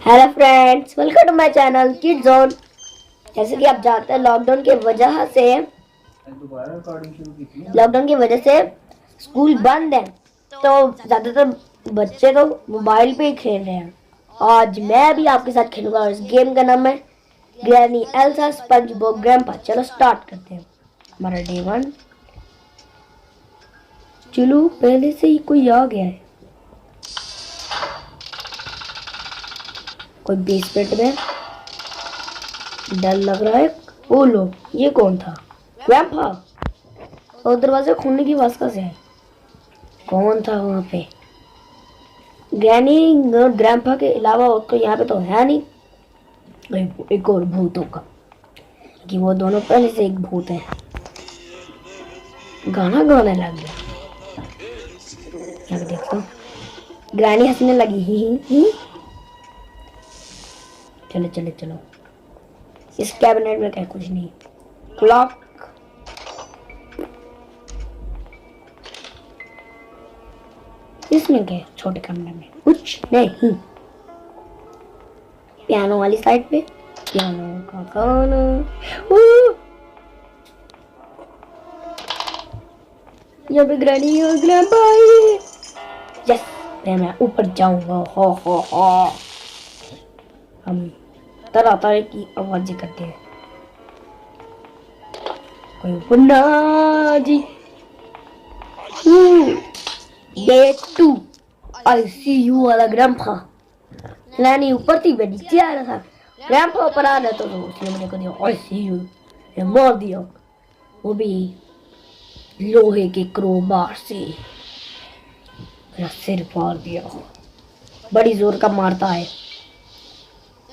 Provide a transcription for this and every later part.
Hello friends, welcome to my channel kid zone. जैसे कि आप जानते हैं लॉकडाउन की वजह से स्कूल बंद है, तो ज़्यादातर बच्चे तो मोबाइल पे ही खेल रहे हैं। आज मैं भी आपके साथ खेलूंगा और इस गेम का नाम है ग्रैनी, एल्सा, स्पंजबॉब, ग्रैंपा। चलो स्टार्ट करते हैं हमारा डे 1। चलो पहले से ही कोई आ गया है, कोई बेसमेंट में। डर लग रहा है। ओ लो, ये कौन था? ग्रैंपा। और दरवाजा खोलने की आवाज कैसे है? कौन था वहां पे? ग्रैनी और ग्रैंपा के अलावा और कोई यहाँ पे तो है नहीं। एक और भूत होगा कि वो दोनों पहले से एक भूत है। गाना गाने लग गया। यहाँ पे देखो, ग्रैनी हंसने लगी। ही। चलो चलो चलो, इस कैबिनेट में क्या कुछ नहीं। क्लॉक। इसमें क्या? छोटे कमरे में कुछ नहीं। पियानो वाली साइड पे पियानो का गाना। यहाँ पे ग्रैनी और ग्रैंपा है। यस, मैं ऊपर जाऊंगा। हो हम तरह तरह की आवाजें करते हैं। कोई बन्ना जी। डे 2 आई सी यू वाला ग्रैंपा। ग्रैनी ऊपर थी, मैं नीचे आ रहा था। ग्रैंपा ऊपर आ रहा था तो उसने मुझे को दिया आई सी यू, मार दिया, वो भी लोहे के क्रोबार से। मेरा सिर फाड़ दिया। बड़ी जोर का मारता है।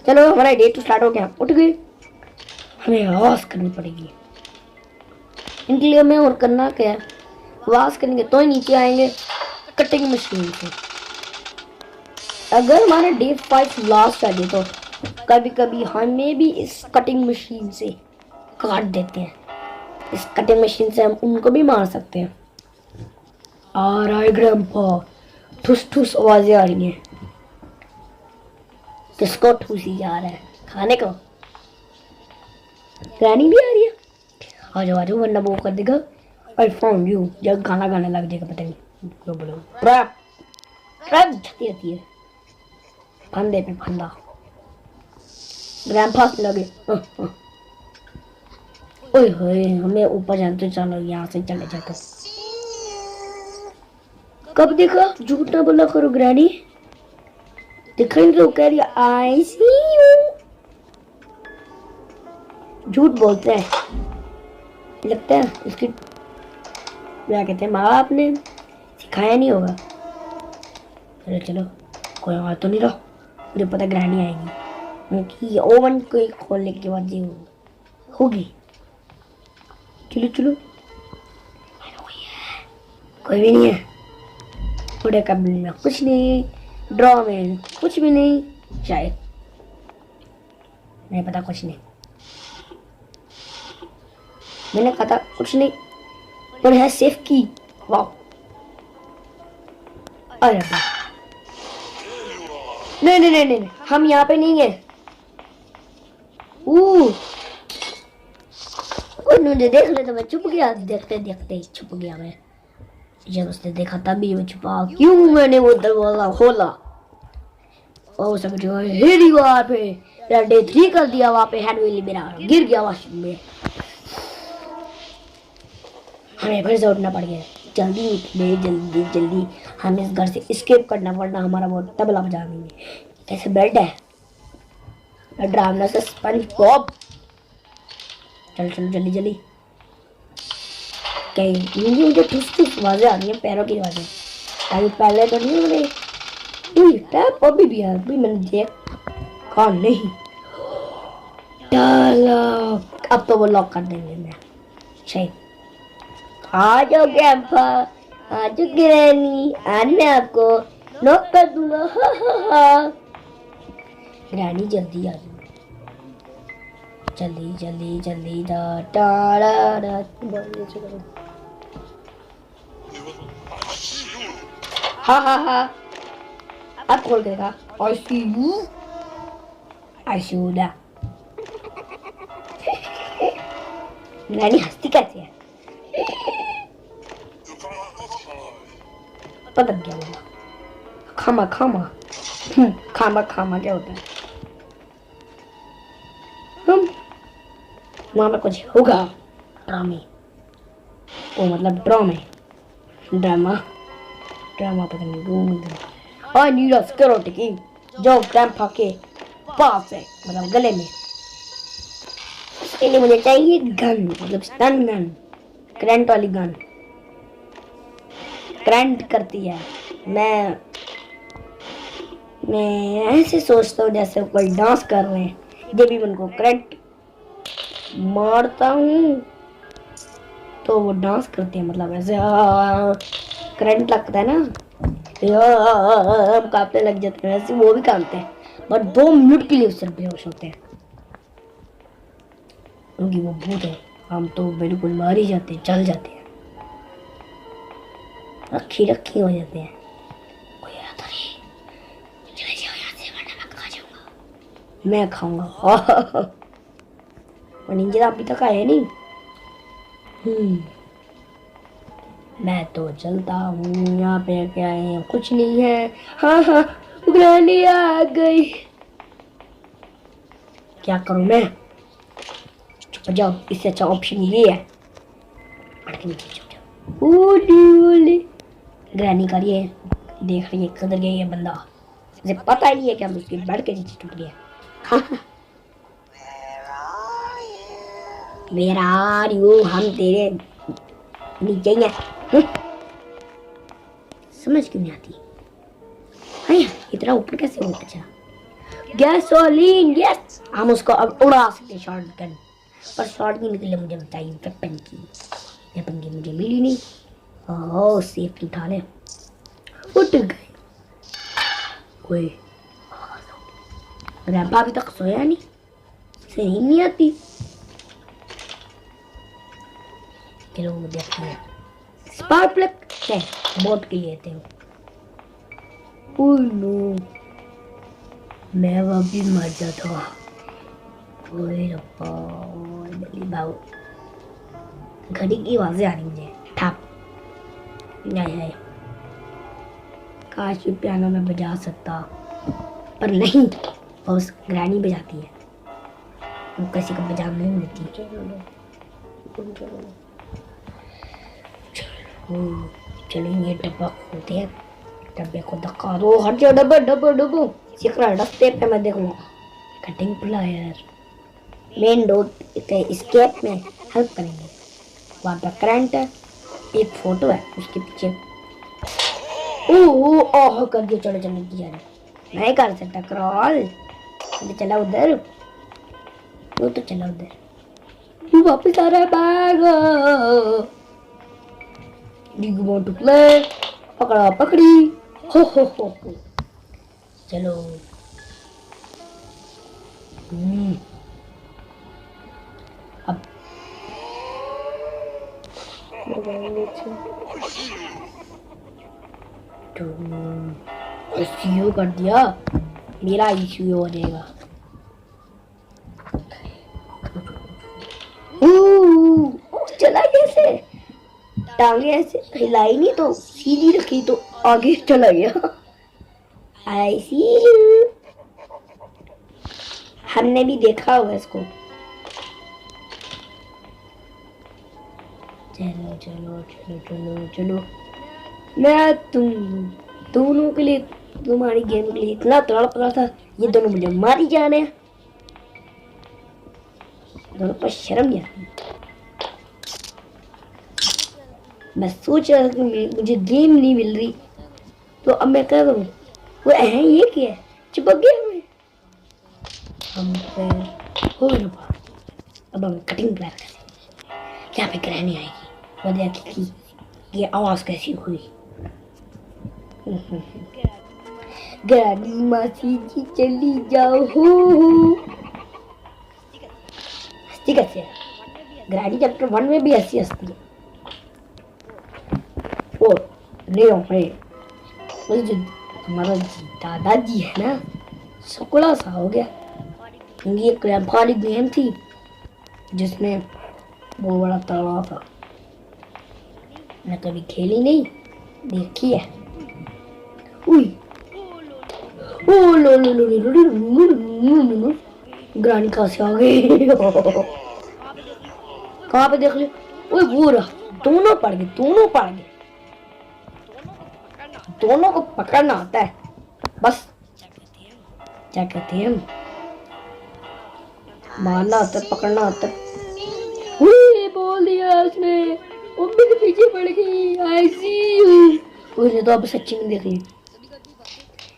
चलो हमारा डे 2 स्टार्ट हो गया। उठ गए। हमें आवाज करनी पड़ेगी इनके लिए। हमें और करना क्या है? आवाज करेंगे तो ही नीचे आएंगे कटिंग मशीन से। अगर हमारा डे 5 लास्ट आ जाए तो कभी कभी हमें भी इस कटिंग मशीन से काट देते हैं। इस कटिंग मशीन से हम उनको भी मार सकते हैं। आ रहा है ग्रैंपा। ठुस ठुस आवाजें आ रही हैं। किसको ठूसी जा रहा है? खाने को। ग्रैनी भी आ रही है। आ जाओ वरना वो कर देगा आई फाउंड यू, जब गाना गाने लग जाएगा। पता नहीं क्यों बोलो। ट्रैप ट्रैप झती रहती है। फंदे पे फंदा। ग्रैंपा लगे। ओए होए, हमें ऊपर जाना तो चलो यहाँ से चले जाते। कब देखा? झूठ ना बोला करो ग्रैनी। दिखाएंगे तो कह रही आई सी यू। झूठ बोलते हैं लगता है। इसकी क्या कहते हैं, माँ बाप ने सिखाया नहीं होगा। चलो चलो, कोई आ तो नहीं रहा। मुझे पता ग्रैनी आएगी क्योंकि ओवन को खोलने के बाद ये होगी। चलो चलो, कोई भी नहीं है। पूरे कैबिनेट में कुछ नहीं, ड्रॉ में कुछ भी नहीं, शायद नहीं पता। कुछ नहीं, मैंने कहा था कुछ नहीं, पर है सेफ की। वाह, अरे नहीं नहीं नहीं नहीं, हम यहाँ पे नहीं है। मुझे देख ले तो मैं छुप गया। देखते देखते छुप गया मैं। जब उसने देखा तभी मैं छुपा। क्यों मैंने वो दरवाजा खोला और समझो हेरी वहां पे डे 3 कर दिया। वहां पे हैंडविल मेरा गिर गया वॉशरूम में। हमें फिर से उठना पड़ गया। जल्दी उठने, जल्दी जल्दी हमें इस घर से एस्केप करना, वरना हमारा वो तबला बजा देंगे। कैसे बेड है ड्रामना से स्पंजबॉब। चल चल जल्दी जल्दी। क्या मुझे ठुस ठुस आवाजें आ रही हैं, पैरों की आवाजें। अभी पहले तो नहीं मैंने टैप अभी भी है, अभी मैंने देखा नहीं। अब तो वो लॉक कर देंगे। मैं शायद आ जाओ ग्रैंपा, आ जाओ ग्रैनी, आने आपको नॉक कर दूंगा। ग्रैनी जल्दी आ जाओ, जल्दी जल्दी जल्दी। हाँ हाँ हाँ, अब खोल देगा। आई सी यू। आशुदा ग्रैनी हंसती कैसे है? पता क्या हुआ? खामा खामा खामा खामा क्या होता है? वहाँ पे कुछ होगा ड्रामे, वो मतलब ड्रामे ड्रामा ड्रामा पता नहीं ढूंढ। आई नीड अ सिक्योरिटी की जो ग्रैंडपा के पास है, मतलब गले में। इसके लिए मुझे चाहिए गन, मतलब स्टन गन, करंट वाली गन। करंट करती है। मैं ऐसे सोचता हूँ जैसे कोई डांस कर रहे हैं, जब भी उनको करंट मारता हूँ तो वो डांस करते हैं, मतलब ऐसे करंट लगता है ना, हम कांपने लग जाते हैं, वैसे वो भी कांपते हैं, बट 2 मिनट के लिए सिर्फ बेहोश होते हैं, क्योंकि वो भूत है। हम तो बिल्कुल मार ही जाते हैं, चल जाते हैं, रखी रखी हो जाते हैं। कोई आता नहीं, चले जाओ यहाँ से वरना मैं खा जाऊंगा। मैं खाऊंगा और निंजा अभी तक आया नहीं। मैं तो चलता हूँ, यहाँ पे क्या है? कुछ नहीं है। हाँ हाँ ग्रैनी आ गई। क्या करूँ मैं? चुप जाओ, इससे अच्छा ऑप्शन ये है। ग्रैनी करिए, देख रही है किधर गया ये बंदा, मुझे पता ही नहीं है कि हम उसके बेड के नीचे टूट गया। Where are you? हम तेरे नीचे ही हैं। समझ क्यों नहीं आती? अरे इतना ऊपर कैसे हो? अच्छा गैसोलीन, यस, हम उसको अब उड़ा सकते शॉर्ट गन, पर शॉर्ट गन के लिए मुझे बताइए वेपन की। वेपन की मुझे मिली नहीं। ओह सेफ उठा ले, उठ गए। कोई रैपा अभी तक सोया नहीं, सही नहीं आती। चलो देखते हैं। स्पार्क प्लग है बोट के लिए थे। ओह नो, मैं वापस मर जाता। ओए रब्बा, जल्दी भागो। घड़ी की आवाजें आ रही मुझे, ठप। नहीं, काश ये पियानो में बजा सकता, पर नहीं, बस ग्रैनी बजाती है, वो किसी को बजाने नहीं देती। चलो ये डब्बा खोलते हैं। डब्बे को धक्का दो, हट जाओ डब्बा डब्बा डब्बो। सीक्रेट रास्ते पे मैं देखूंगा। कटिंग प्लायर मेन डोर के एस्केप में हेल्प करेंगे। वहाँ पर करंट है, एक फोटो है उसके पीछे। ओह कर दिया। चलो चलो किया नहीं कर सकता क्रॉल। चला उधर, वो तो चला उधर। वापस आ रहा है bag. Do you want to play? पकड़ा पकड़ी। हो। चलो अब इश्यू कर दिया, मेरा इश्यू हो जाएगा। चला कैसे? टांगे ऐसे हिलाई नहीं तो सीधी रखी तो आगे चला गया। आई सी यू, हमने भी देखा हुआ इसको। चलो चलो चलो चलो चलो, मैं तुम दोनों के लिए, तुम्हारी गेम के लिए इतना तड़प रहा था, ये दोनों मुझे मारी जाने। दोनों पर शर्म नहीं आती। मैं सोच रहा था कि मुझे गेम नहीं मिल रही, तो अब मैं क्या करूँ? वो है ये क्या है? चिपक गया हमें। हम फिर हो रहा, अब हम कटिंग प्लान करें। यहाँ पे ग्रैनी आएगी, वो देखेगी ये आवाज़ कैसी हुई। ग्रैनी मासी जी चली जाओ। हंसती कैसे है? ग्रैनी चैप्टर 1 में भी ऐसी हंसती है। नहीं वो जो हमारा दादाजी है ना, सुकड़ा सा हो गया। ये ग्रैंडपा वाली गेम थी जिसमें बहुत बड़ा तालाब था। मैं कभी खेली नहीं, देखी है। उई ओ लो लो लो लो लो, ग्रानी कहाँ से आ गई? कहाँ पे देख लियो? ओए वो रहा, दोनों पड़ गए, दोनों पड़ गए। दोनों को पकड़ना आता है बस। क्या कहते हैं हम? मारना आता है, पकड़ना आता है। बोल दिया उसने, वो मेरे पीछे पड़ गई। आई सी यू। उसने तो अब सच्ची में देख ली।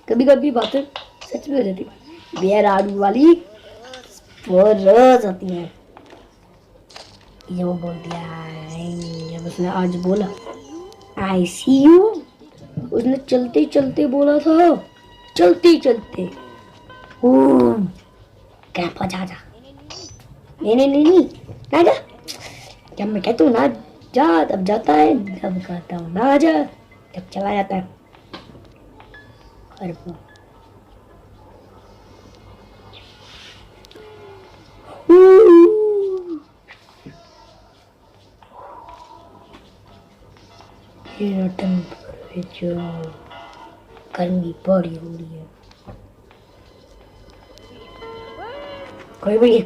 कभी कभी बातें सच में हो जाती। बेर आड़ू वाली वो रोज होती है। ये वो बोल दिया जब उसने आज बोला आई सी यू। उसने चलते चलते बोला था, चलते चलते। ग्रैंडपा जा जा। नहीं ना जा। जब मैं कहता हूँ ना जा तब जाता है, जब कहता हूँ ना जा तब चला जाता है। टेम्परेचर गर्मी बड़ी हो रही है। कोई भी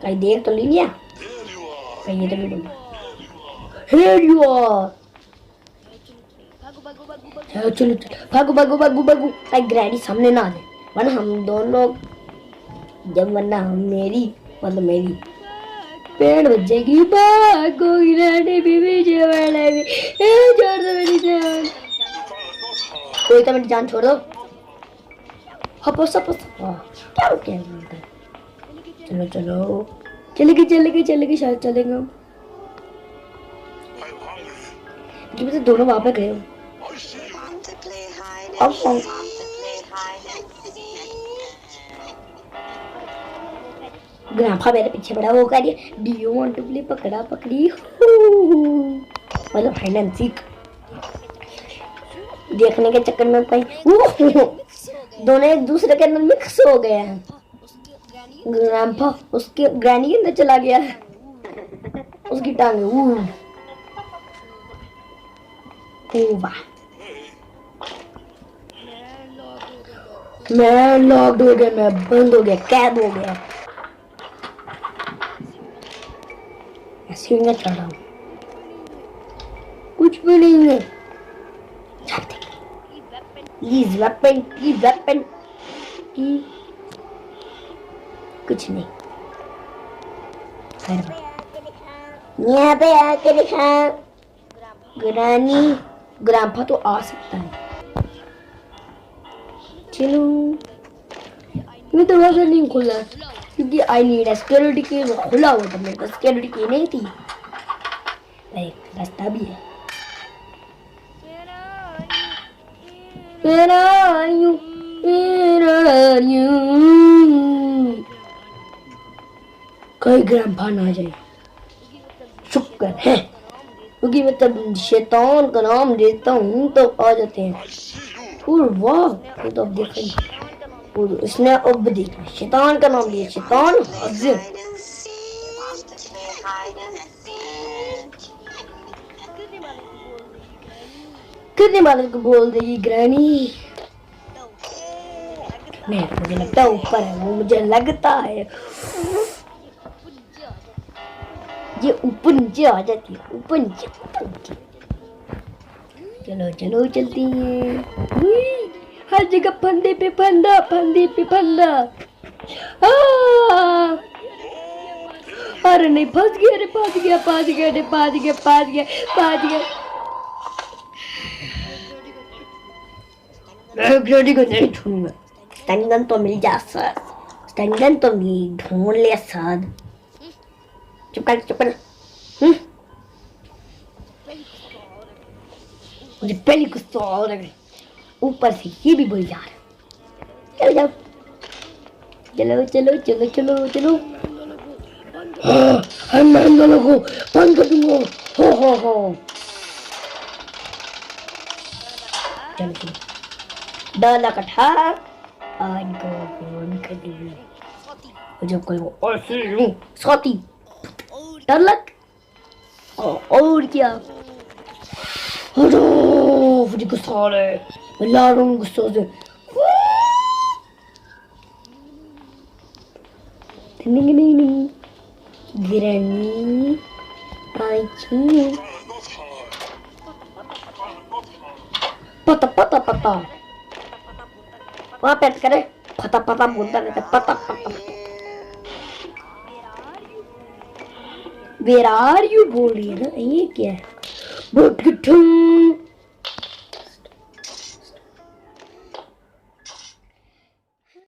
कहीं देख तो लिया, कहीं ये तो नहीं। Here you are। चलो भागो भागो भागो भागो। कहीं ग्रैनी सामने ना आ जाए, वरना हम दोनों जब वरना हम मेरी मतलब मेरी पेड़ बच जाएगी। भागो ग्रैनी बीबी जी वाले भी छोड़ दो मेरी जान। कोई तो मेरी जान छोड़ दो। हपस क्या रुके हैं? चलो चलेगी शायद चलेंगे हम। तो दोनों वहां पे गए। अब ग्रैंडपा मेरे पीछे पड़ा, वो कह रही है do you want to play पकड़ा पकड़ी, मतलब हाइड एंड सीक। देखने के चक्कर में कहीं दोनों एक दूसरे के अंदर मिक्स हो गए हैं। ग्रैंडपा उसके ग्रैनी के अंदर चला गया है, उसकी टांगे वाह। मैं लॉक्ड हो गया, मैं बंद हो गया, कैद हो गया। ऐसे ही चल रहा हूँ, कुछ भी नहीं है। वेपन कुछ नहीं। यहाँ पे आके दिखा। ग्रैनी ग्रैंडपा तो आ सकता है। चलो मैं दरवाजा नहीं खोला क्योंकि आई नीड सिक्योरिटी की। खुला हुआ था, मेरे पास सिक्योरिटी की नहीं थी। एक रास्ता भी है। कोई ग्रैंडपा ना जाए, शुक्र है, क्योंकि मैं तब शैतान का नाम देता हूँ तो आ जाते हैं। वाह ये तो अब देखेंगे। इसने अब देखा शैतान का नाम लिया, शैतान कितने बार को बोल देगी ग्रैनी। नहीं मुझे लगता है ऊपर है, वो मुझे लगता है ये ऊपर नीचे आ जाती है, ऊपर नीचे। चलो चलती हैं। हर जगह फंदे पे फंदा। अरे नहीं फंस गया। ग्रेडी को नहीं छूऊंगा। स्टैंगन तो मिल जा सर, स्टैंगन तो मिल ढूंढ लिया सर। चुप कर। मुझे पहले कुछ तो और लग रहा, ऊपर से ये भी बोल जा रहा। चलो। मैं इन दोनों को बंद कर दूंगा। हो चलो डाला कठा आज कौन करेगी जब कोई वो ऐसे यूं साथी डर लग और क्या हटो मुझे गुस्सा आ रहा है मैं ला रहा हूँ गुस्से से नहीं ग्रैनी आई छी पता पता पता वहाँ पे करे पता पता बोलता रहता पता पता Where are you बोल रही है ना ये क्या है बहुत